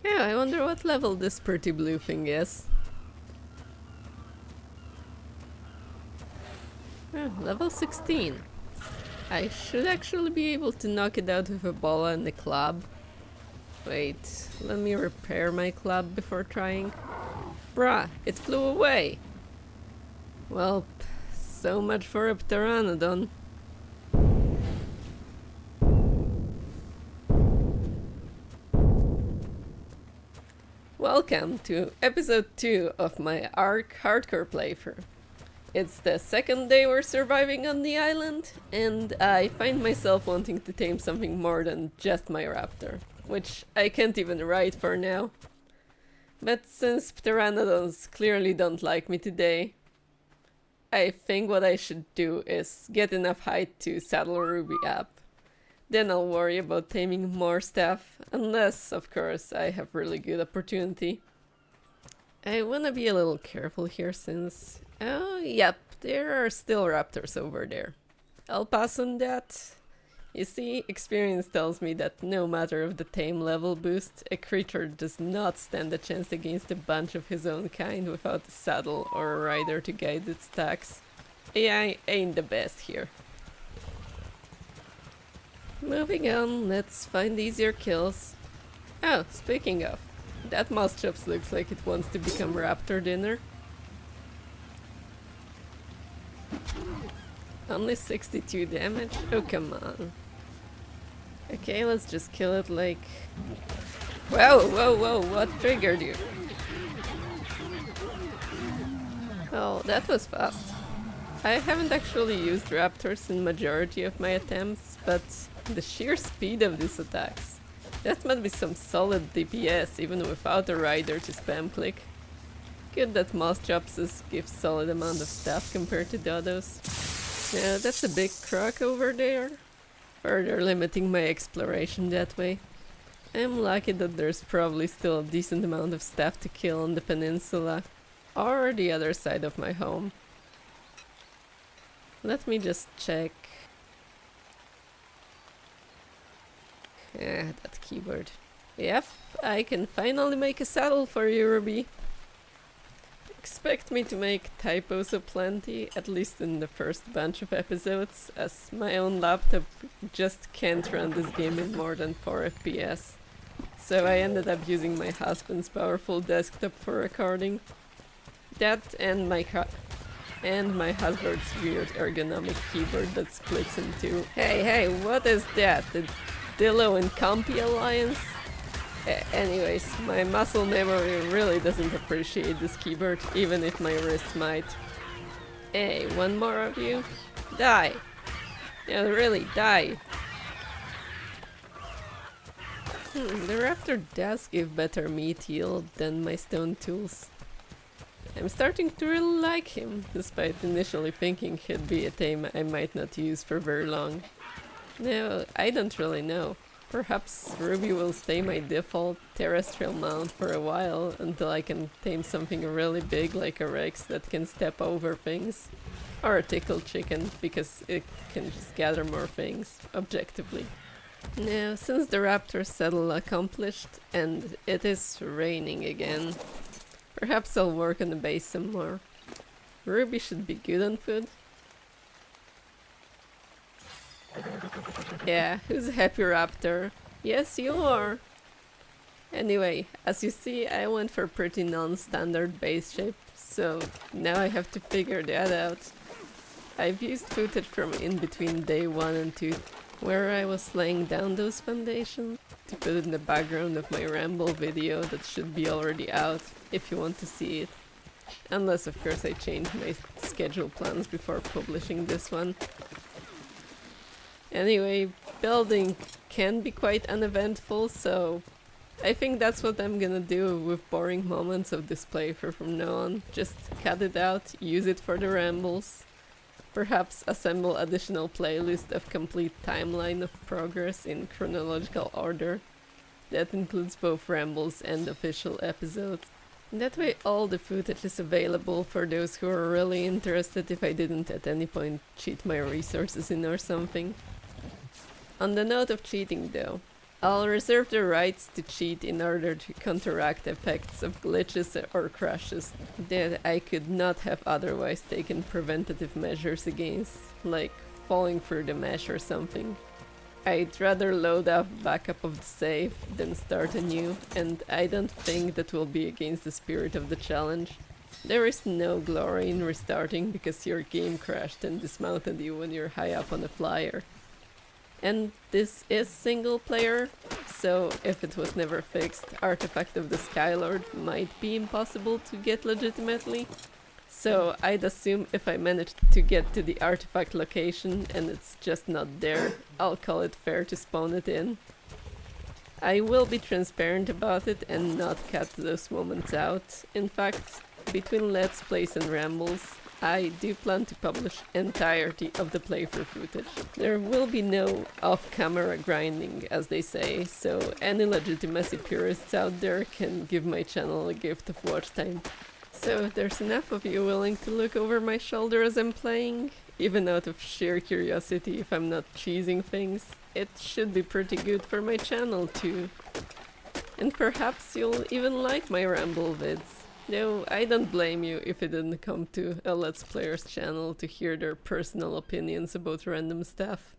Yeah, I wonder what level this pretty blue thing is. Oh, level 16. I should actually be able to knock it out with a ball and a club. Wait, let me repair my club before trying. Bruh, it flew away! Well, so much for a pteranodon. Welcome to episode 2 of my Ark HARDCORE playthrough. It's the second day we're surviving on the island, and I find myself wanting to tame something more than just my raptor, which I can't even ride for now. But since pteranodons clearly don't like me today, I think what I should do is get enough height to saddle Ruby up. Then I'll worry about taming more stuff, unless, of course, I have really good opportunity. I wanna be a little careful here since... oh, yep, there are still raptors over there. I'll pass on that. You see, experience tells me that no matter of the tame level boost, a creature does not stand a chance against a bunch of his own kind without a saddle or a rider to guide its attacks. AI ain't the best here. Moving on, let's find easier kills. Oh, speaking of, that mouse chops looks like it wants to become raptor dinner. Only 62 damage? Oh, come on. Okay, let's just kill it like... Whoa, whoa, whoa, what triggered you? Oh, that was fast. I haven't actually used raptors in majority of my attempts, but the sheer speed of these attacks. That must be some solid DPS even without a rider to spam click. Good that mouse chops give solid amount of stuff compared to the others. Yeah, that's a big croc over there. Further limiting my exploration that way. I'm lucky that there's probably still a decent amount of stuff to kill on the peninsula or the other side of my home. Let me just check. That keyboard. Yep, I can finally make a saddle for you, Ruby. Expect me to make typos aplenty, at least in the first bunch of episodes, as my own laptop just can't run this game in more than 4 FPS. So I ended up using my husband's powerful desktop for recording. That and my husband's weird ergonomic keyboard that splits in two. Hey, what is that? The Dillo and Compy alliance? Anyways, my muscle memory really doesn't appreciate this keyboard, even if my wrist might. Hey, one more of you? Die! Yeah, really, die! The raptor does give better meat yield than my stone tools. I'm starting to really like him, despite initially thinking he'd be a tame I might not use for very long. No, I don't really know. Perhaps Ruby will stay my default terrestrial mount for a while until I can tame something really big like a Rex that can step over things. Or a tickle chicken, because it can just gather more things, objectively. Now, since the raptor saddle accomplished, and it is raining again, perhaps I'll work on the base some more. Ruby should be good on food. Yeah, who's a happy raptor? Yes, you are! Anyway, as you see, I went for pretty non-standard base shape, so now I have to figure that out. I've used footage from in between day 1 and 2, where I was laying down those foundations, to put in the background of my ramble video that should be already out, if you want to see it. Unless, of course, I change my schedule plans before publishing this one. Anyway, building can be quite uneventful, so I think that's what I'm gonna do with boring moments of this playthrough from now on. Just cut it out, use it for the rambles. Perhaps assemble additional playlist of complete timeline of progress in chronological order. That includes both rambles and official episodes. That way all the footage is available for those who are really interested if I didn't at any point cheat my resources in or something. On the note of cheating though, I'll reserve the rights to cheat in order to counteract effects of glitches or crashes that I could not have otherwise taken preventative measures against, like falling through the mesh or something. I'd rather load up backup of the save than start anew, and I don't think that will be against the spirit of the challenge. There is no glory in restarting because your game crashed and dismounted you when you're high up on a flyer. And this is single player, so if it was never fixed, Artifact of the Skylord might be impossible to get legitimately. So I'd assume if I manage to get to the artifact location and it's just not there, I'll call it fair to spawn it in. I will be transparent about it and not cut those moments out. In fact, between Let's Plays and Rambles, I do plan to publish entirety of the playthrough footage. There will be no off-camera grinding, as they say, so any legitimacy purists out there can give my channel a gift of watch time. So if there's enough of you willing to look over my shoulder as I'm playing, even out of sheer curiosity if I'm not cheesing things, it should be pretty good for my channel too. And perhaps you'll even like my ramble vids. No, I don't blame you if you didn't come to a Let's Player's channel to hear their personal opinions about random stuff.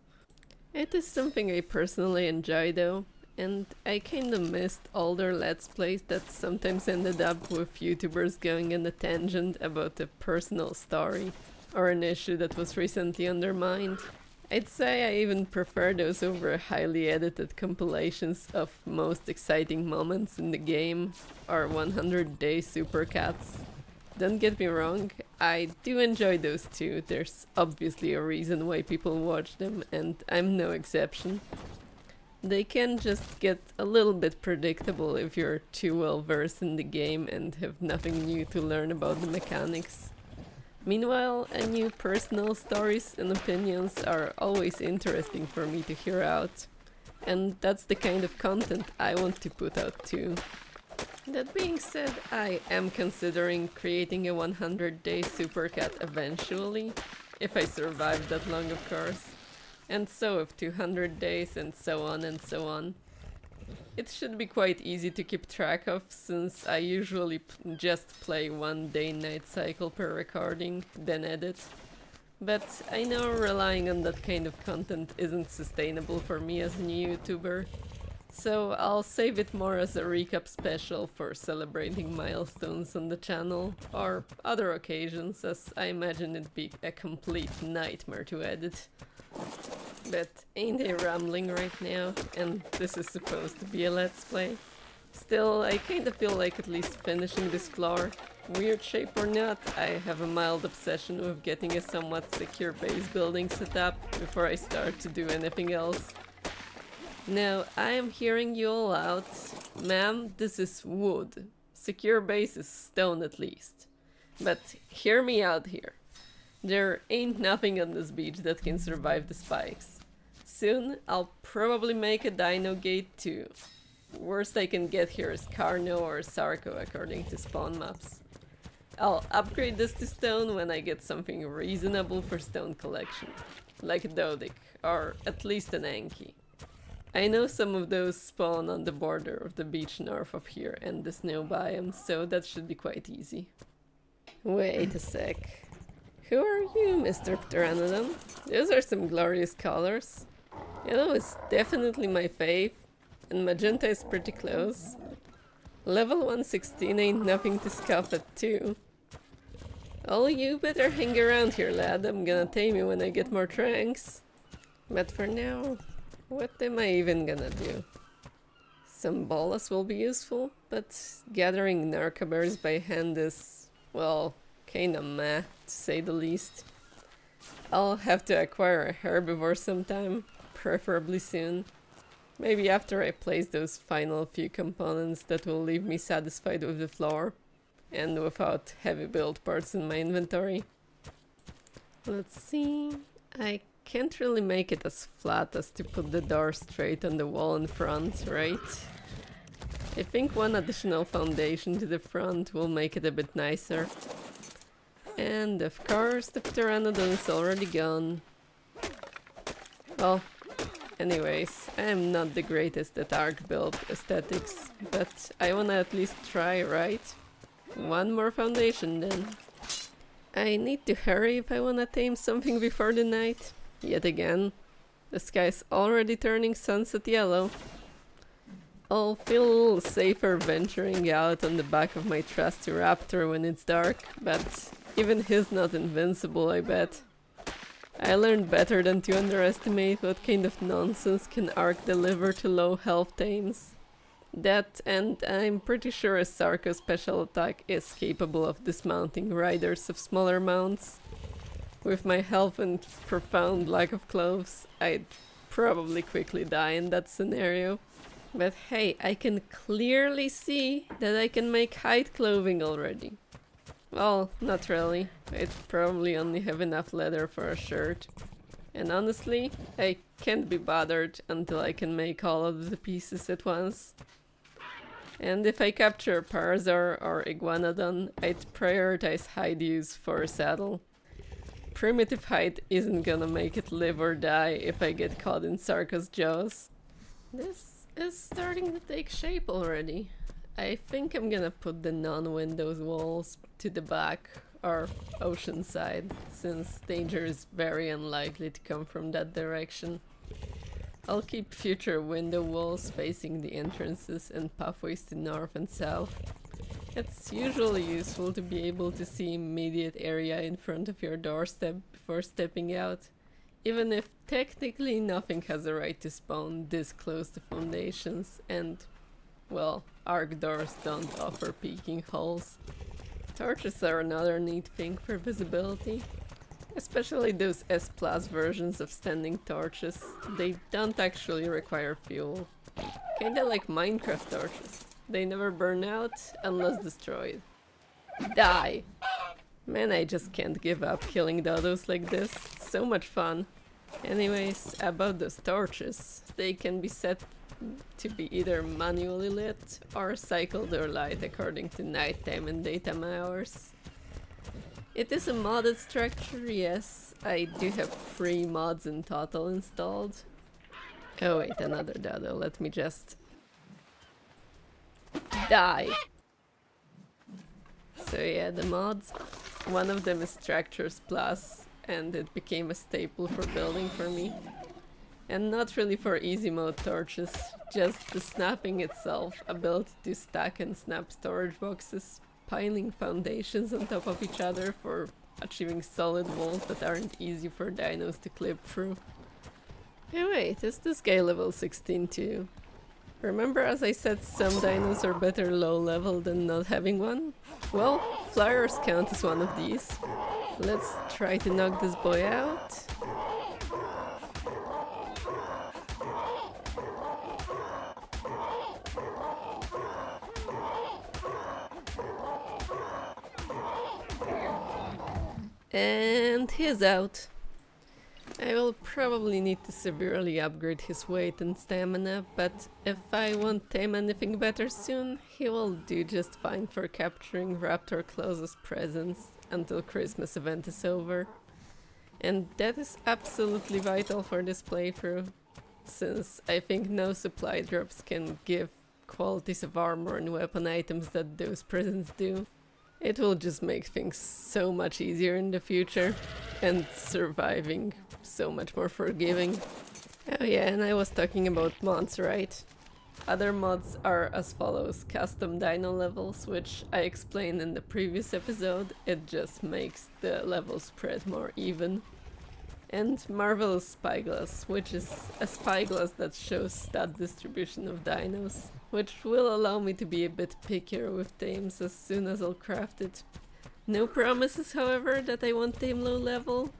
It is something I personally enjoy though, and I kinda missed older Let's Plays that sometimes ended up with YouTubers going on a tangent about a personal story or an issue that was recently undermined. I'd say I even prefer those over highly edited compilations of most exciting moments in the game or 100-day supercats. Don't get me wrong, I do enjoy those too. There's obviously a reason why people watch them, and I'm no exception. They can just get a little bit predictable if you're too well versed in the game and have nothing new to learn about the mechanics. Meanwhile, new personal stories and opinions are always interesting for me to hear out, and that's the kind of content I want to put out too. That being said, I am considering creating a 100-day supercat eventually, if I survive that long of course. And so of 200 days and so on and so on. It should be quite easy to keep track of, since I usually just play 1 day-night cycle per recording, then edit. But I know relying on that kind of content isn't sustainable for me as a new YouTuber, so I'll save it more as a recap special for celebrating milestones on the channel, or other occasions, as I imagine it'd be a complete nightmare to edit. But ain't I rambling right now, and this is supposed to be a Let's Play? Still, I kinda feel like at least finishing this floor. Weird shape or not, I have a mild obsession with getting a somewhat secure base building set up before I start to do anything else. Now, I am hearing you all out. Ma'am, this is wood. Secure base is stone at least. But hear me out here. There ain't nothing on this beach that can survive the spikes. Soon, I'll probably make a dino gate too. Worst I can get here is Carno or Sarko according to spawn maps. I'll upgrade this to stone when I get something reasonable for stone collection, like a Dodic, or at least an Anki. I know some of those spawn on the border of the beach north of here and the snow biome, so that should be quite easy. Wait a sec. Who are you, Mr. Pteranodon? Those are some glorious colors. Yellow is definitely my fave, and magenta is pretty close. Level 116 ain't nothing to scoff at too. All you better hang around here, lad. I'm gonna tame you when I get more tranks. But for now, what am I even gonna do? Some bolas will be useful, but gathering narcobears by hand is, well, kinda meh, to say the least. I'll have to acquire a herbivore sometime, preferably soon. Maybe after I place those final few components that will leave me satisfied with the floor, and without heavy build parts in my inventory. Let's see, I can't really make it as flat as to put the door straight on the wall in front, right? I think one additional foundation to the front will make it a bit nicer. And of course the Pteranodon is already gone. Well, Anyways, I am not the greatest at Ark build aesthetics, but I wanna at least try, right? One more foundation then. I need to hurry if I wanna tame something before the night. Yet again, the sky's already turning sunset yellow. I'll feel a little safer venturing out on the back of my trusty raptor when it's dark, but even he's not invincible, I bet. I learned better than to underestimate what kind of nonsense can Ark deliver to low health tames. That, and I'm pretty sure a Sarco special attack is capable of dismounting riders of smaller mounts. With my health and profound lack of clothes, I'd probably quickly die in that scenario. But hey, I can clearly see that I can make hide clothing already. Well, not really. I'd probably only have enough leather for a shirt. And honestly, I can't be bothered until I can make all of the pieces at once. And if I capture Parasaur or Iguanodon, I'd prioritize hide use for a saddle. Primitive hide isn't gonna make it live or die if I get caught in Sarco's jaws. This is starting to take shape already. I think I'm gonna put the non-windows walls to the back or ocean side, since danger is very unlikely to come from that direction. I'll keep future window walls facing the entrances and pathways to north and south. It's usually useful to be able to see immediate area in front of your doorstep before stepping out, even if technically nothing has a right to spawn this close to foundations and, well, Ark doors don't offer peeking holes. Torches are another neat thing for visibility. Especially those S+ versions of standing torches. They don't actually require fuel. Kinda like Minecraft torches. They never burn out unless destroyed. Die! Man, I just can't give up killing dodos like this. It's so much fun. Anyways, about those torches. They can be set to be either manually lit or cycle their light according to nighttime and daytime hours. It is a modded structure, yes. I do have 3 mods in total installed. Oh wait, another dodo, let me just... die! So yeah, the mods. One of them is Structures Plus, and it became a staple for building for me. And not really for easy mode torches, just the snapping itself, ability to stack and snap storage boxes, piling foundations on top of each other for achieving solid walls that aren't easy for dinos to clip through. Hey wait, is this guy level 16 too? Remember as I said some dinos are better low level than not having one? Well, flyers count as one of these. Let's try to knock this boy out. And he's out. I will probably need to severely upgrade his weight and stamina, but if I won't tame anything better soon, he will do just fine for capturing Raptor Claus's presence until Christmas event is over. And that is absolutely vital for this playthrough, since I think no supply drops can give qualities of armor and weapon items that those presents do. It will just make things so much easier in the future, and surviving so much more forgiving. Oh yeah, and I was talking about mods, right? Other mods are as follows: custom dino levels, which I explained in the previous episode. It just makes the level spread more even. And Marvelous Spyglass, which is a spyglass that shows stat distribution of dinos, which will allow me to be a bit pickier with tames as soon as I'll craft it. No promises, however, that I won't tame low level.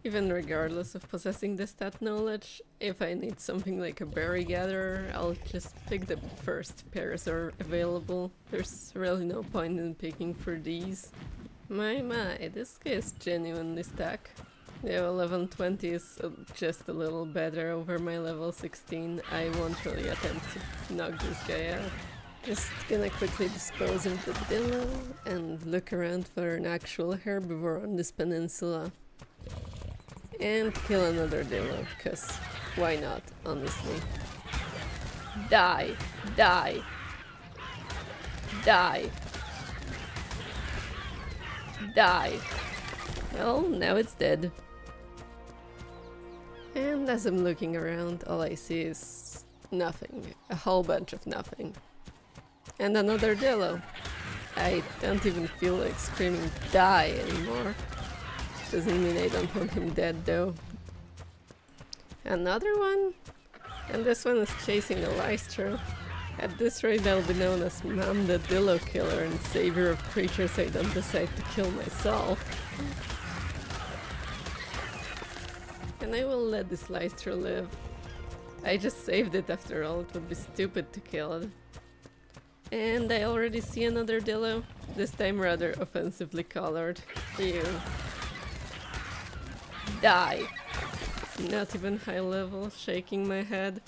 Even regardless of possessing the stat knowledge, if I need something like a berry gatherer, I'll just pick the first Parasaur available. There's really no point in picking for these. My, this guy is genuinely stuck. Yeah, level 20 is just a little better over my level 16. I won't really attempt to knock this guy out. Just gonna quickly dispose of the dillo and look around for an actual herbivore on this peninsula. And kill another Dillo, cause why not, honestly. Die! Die! Die! Die! Well, now it's dead. And as I'm looking around, all I see is nothing. A whole bunch of nothing. And another Dillo. I don't even feel like screaming die anymore. Doesn't mean I don't want him dead though. Another one? And this one is chasing a Lystro. At this rate I'll be known as Mam the Dillo Killer and savior of creatures I don't decide to kill myself. And I will let this Lystro live. I just saved it after all, it would be stupid to kill it. And I already see another Dillo, this time rather offensively colored. Ew. Die! Not even high level, shaking my head.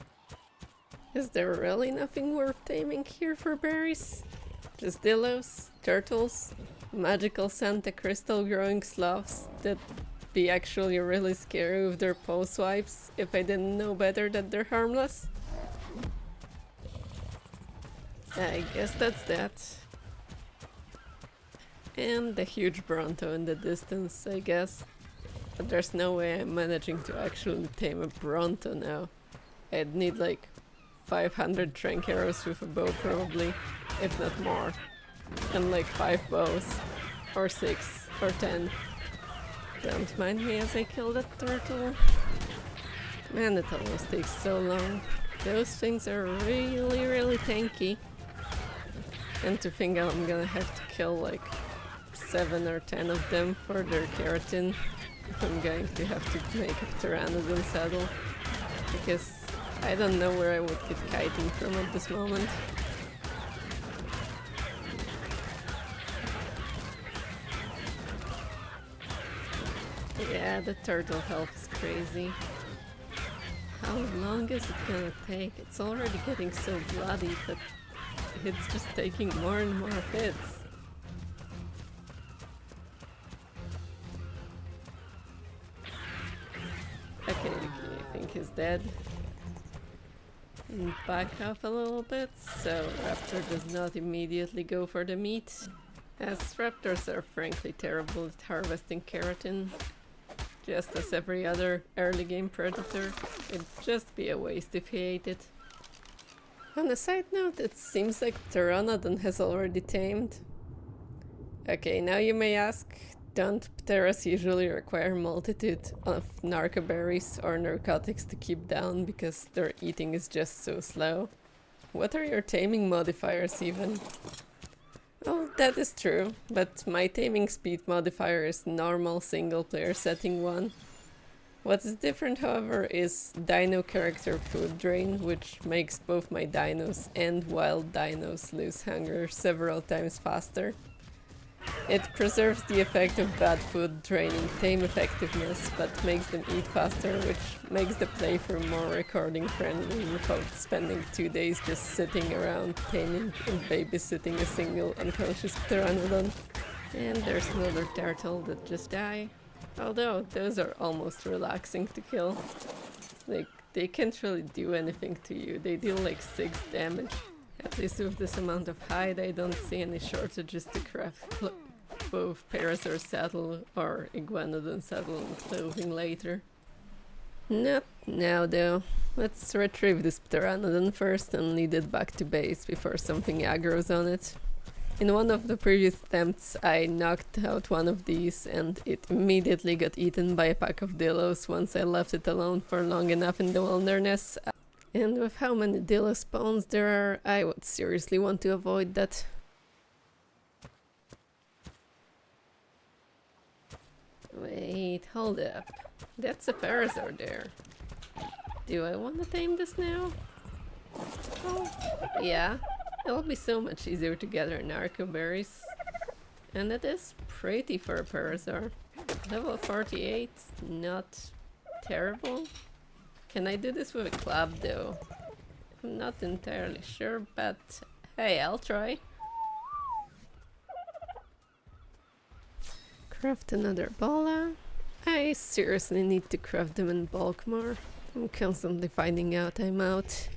Is there really nothing worth taming here for berries? Just Dillos, turtles, magical Santa crystal growing sloths that be actually really scary with their pole swipes if I didn't know better that they're harmless? I guess that's that. And the huge Bronto in the distance, I guess. But there's no way I'm managing to actually tame a Bronto now. I'd need like 500 trank arrows with a bow probably, if not more. And like 5 bows. Or 6, or 10. Don't mind me as I kill that turtle. Man, it always takes so long. Those things are really tanky. And to think I'm gonna have to kill like 7 or 10 of them for their keratin if I'm going to have to make a Pteranodon saddle. Because I don't know where I would get chitin from at this moment. Yeah, the turtle health is crazy. How long is it gonna take? It's already getting so bloody, but it's just taking more and more hits. Okay, I think he's dead. Back off a little bit, so Raptor does not immediately go for the meat, as raptors are frankly terrible at harvesting keratin. Just as every other early game predator, it'd just be a waste if he ate it. On a side note, it seems like Pteranodon has already tamed. Okay, now you may ask, don't Pteras usually require multitude of narcoberries or narcotics to keep down because their eating is just so slow? What are your taming modifiers even? Oh, that is true, but my taming speed modifier is normal single player setting 1. What is different, however, is Dino character food drain, which makes both my dinos and wild dinos lose hunger several times faster. It preserves the effect of bad food draining tame effectiveness, but makes them eat faster, which makes the playthrough more recording friendly without spending 2 days just sitting around taming and babysitting a single unconscious Pteranodon. And there's another turtle that just died. Although those are almost relaxing to kill. Like, they can't really do anything to you, they deal like 6 damage. At least with this amount of hide, I don't see any shortages to craft both Parasaur saddle or Iguanodon saddle and clothing later. Not now though. Let's retrieve this Pteranodon first and lead it back to base before something aggroes on it. In one of the previous attempts, I knocked out one of these and it immediately got eaten by a pack of Dillos once I left it alone for long enough in the wilderness. And with how many Dillo spawns there are, I would seriously want to avoid that. Wait, hold up. That's a Parasaur there. Do I want to tame this now? Oh, yeah. It'll be so much easier to gather narco berries. And it is pretty for a Parasaur. Level 48, not terrible. Can I do this with a club though? I'm not entirely sure, but hey, I'll try. Craft another bola. I seriously need to craft them in bulk more. I'm constantly finding out I'm out.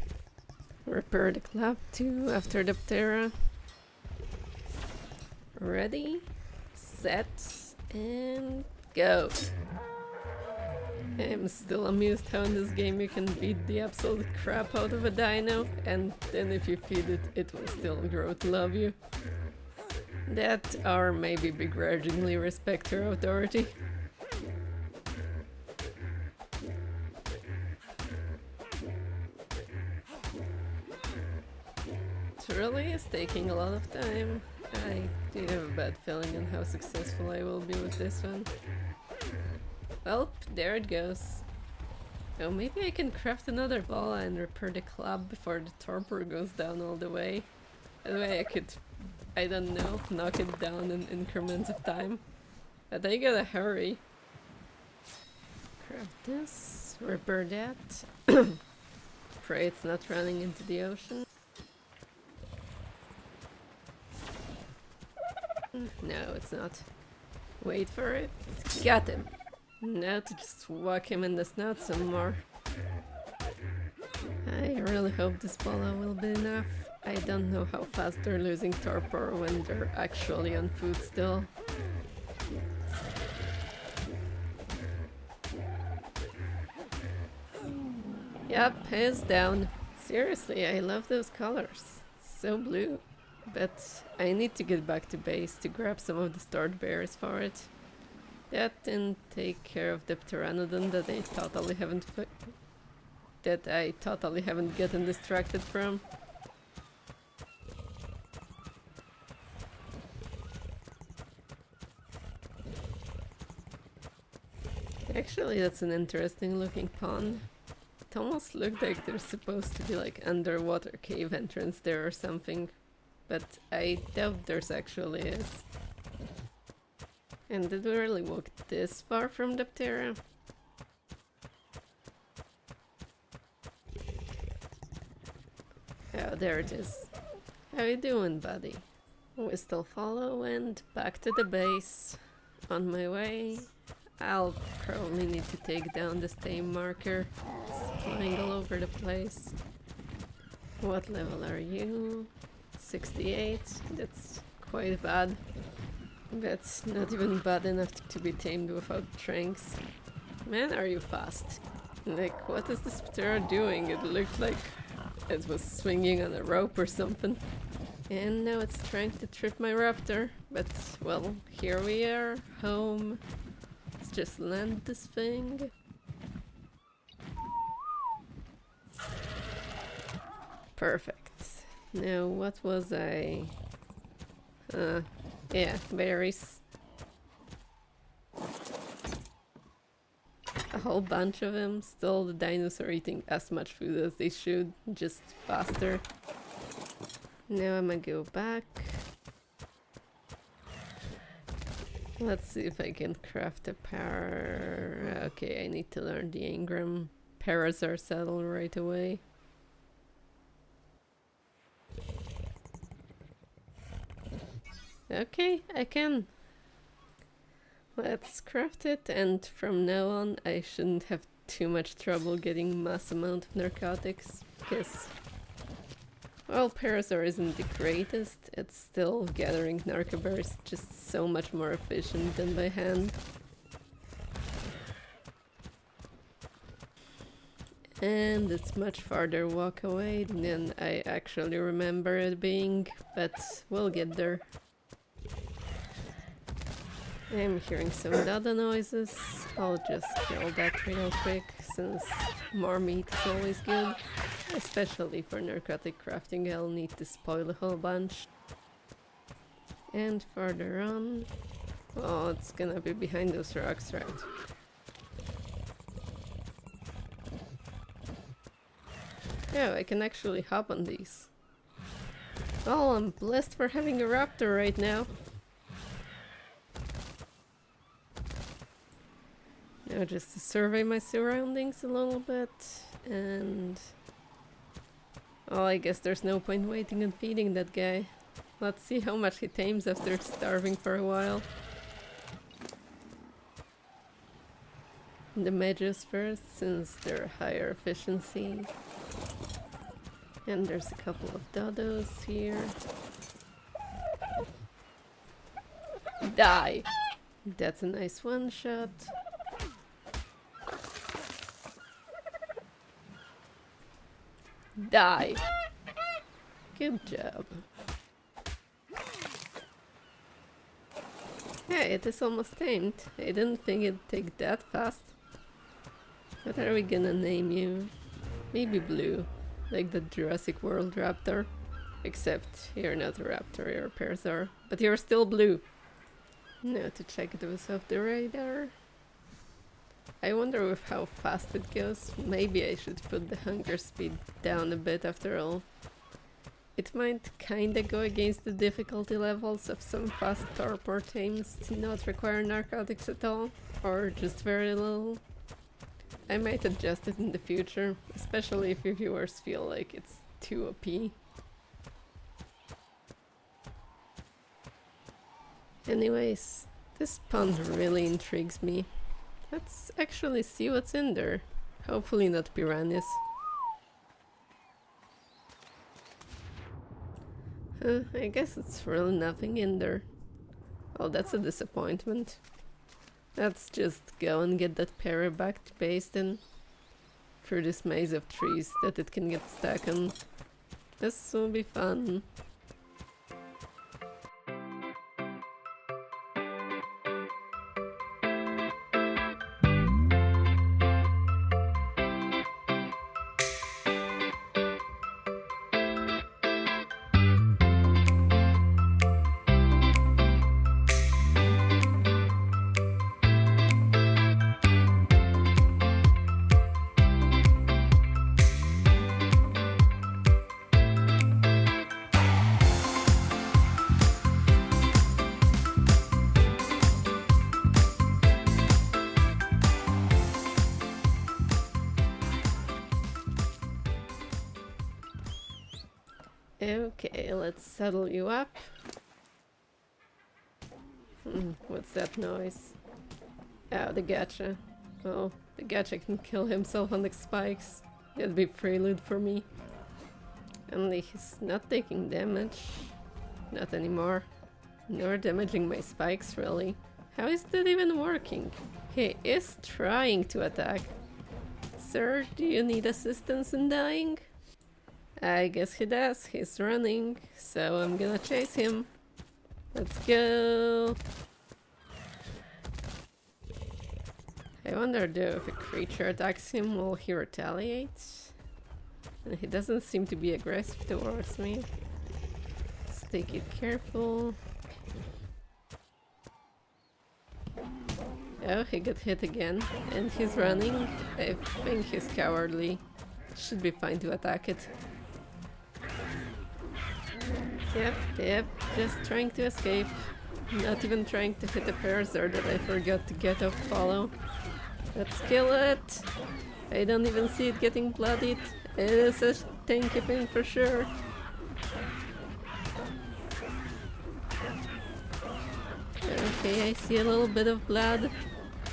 Repair the club too after the Ptera. Ready, set, and go. I'm still amused how in this game you can beat the absolute crap out of a dino, and then if you feed it, it will still grow to love you. That, or maybe begrudgingly respect your authority. It really is taking a lot of time. I do have a bad feeling on how successful I will be with this one. Well, there it goes. Oh, maybe I can craft another ball and repair the club before the torpor goes down all the way. That way I could, I don't know, knock it down in increments of time. But I gotta hurry. Craft this, repair that. Pray it's not running into the ocean. No, it's not. Wait for it. Got him! Now to just whack him in the snout some more. I really hope this bola will be enough. I don't know how fast they're losing torpor when they're actually on food still. Yep, he's down. Seriously, I love those colors. So blue. But I need to get back to base to grab some of the stored berries for it. That and take care of the pteranodon that I totally haven't gotten distracted from. Actually, that's an interesting looking pond. It almost looked like there's supposed to be like underwater cave entrance there or something, but I doubt there's actually is. And did we really walk this far from the Ptera? Oh, there it is. How you doing, buddy? We still follow and back to the base. On my way. I'll probably need to take down this tame marker. It's flying all over the place. What level are you? 68. That's quite bad. That's not even bad enough to be tamed without tranks. Man, are you fast. Like, what is this Ptera doing? It looked like it was swinging on a rope or something. And now it's trying to trip my raptor. But, well, here we are, home. Let's just land this thing. Perfect. Now, what was I... yeah, berries. A whole bunch of them. Still, the dinos are eating as much food as they should, just faster. Now I'm gonna go back. Let's see if I can craft a power. Okay, I need to learn the engram. Paras are saddle right away. Okay, I can. Let's craft it, and from now on I shouldn't have too much trouble getting mass amount of narcotics, because, well, Parasaur isn't the greatest, it's still gathering narcoberries just so much more efficient than by hand. And it's much farther walk away than I actually remember it being, but we'll get there. I'm hearing some dada noises. I'll just kill that real quick, since more meat is always good. Especially for narcotic crafting, I'll need to spoil a whole bunch. And further on... oh, it's gonna be behind those rocks, right? Oh, I can actually hop on these. Oh, I'm blessed for having a raptor right now. Now just to survey my surroundings a little bit, and... oh, I guess there's no point waiting and feeding that guy. Let's see how much he tames after starving for a while. the mages first, since they're higher efficiency. And there's a couple of dodos here. Die! That's a nice one shot. Die! Good job. Hey, it is almost tamed. I didn't think it'd take that fast. What are we gonna name you? Maybe Blue, like the Jurassic World raptor. Except you're not a raptor, you're a pterosaur. But you're still blue. Now to check those off the radar. I wonder with how fast it goes. Maybe I should put the hunger speed down a bit after all. It might kinda go against the difficulty levels of some fast torpor tames to not require narcotics at all, or just very little. I might adjust it in the future, especially if your viewers feel like it's too OP. Anyways, this pond really intrigues me. Let's actually see what's in there. Hopefully not piranhas. I guess it's really nothing in there. Oh, that's a disappointment. Let's just go and get that parrot back to base then. Through this maze of trees that it can get stuck on. This will be fun. Okay, let's settle you up. What's that noise? Oh, the gacha. Oh, the gacha can kill himself on the spikes. That'd be prelude for me. Only he's not taking damage. Not anymore. Nor damaging my spikes, really. How is that even working? He is trying to attack. Sir, do you need assistance in dying? I guess he does. He's running, so I'm gonna chase him. Let's go! I wonder though if a creature attacks him, will he retaliate? And he doesn't seem to be aggressive towards me. Let's take it careful. Oh, he got hit again, and he's running. I think he's cowardly. Should be fine to attack it. Yep, just trying to escape. Not even trying to hit a pterosaur that I forgot to get off follow. Let's kill it! I don't even see it getting bloodied. It is a tanky thing for sure. Okay, I see a little bit of blood.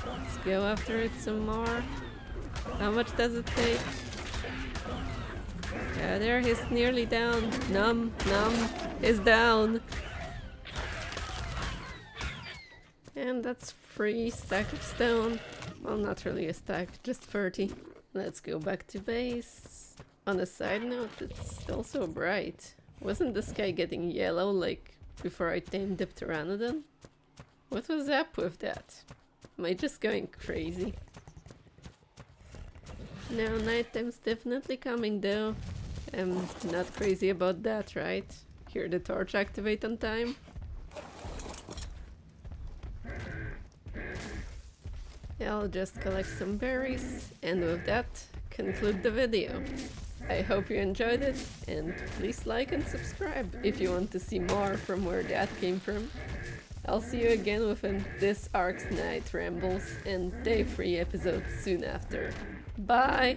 Let's go after it some more. How much does it take? Yeah, there, he's nearly down. Num is down. And that's 3 stack of stone. Well, not really a stack, just 30. Let's go back to base. On a side note, it's still so bright. Wasn't the sky getting yellow like before I tamed the pteranodon? What was up with that? Am I just going crazy? No, nighttime's definitely coming though. I'm not crazy about that, right? Hear the torch activate on time? I'll just collect some berries, and with that, conclude the video. I hope you enjoyed it, and please like and subscribe if you want to see more from where that came from. I'll see you again within this Ark's Night Rambles and Day 3 episodes soon after. Bye!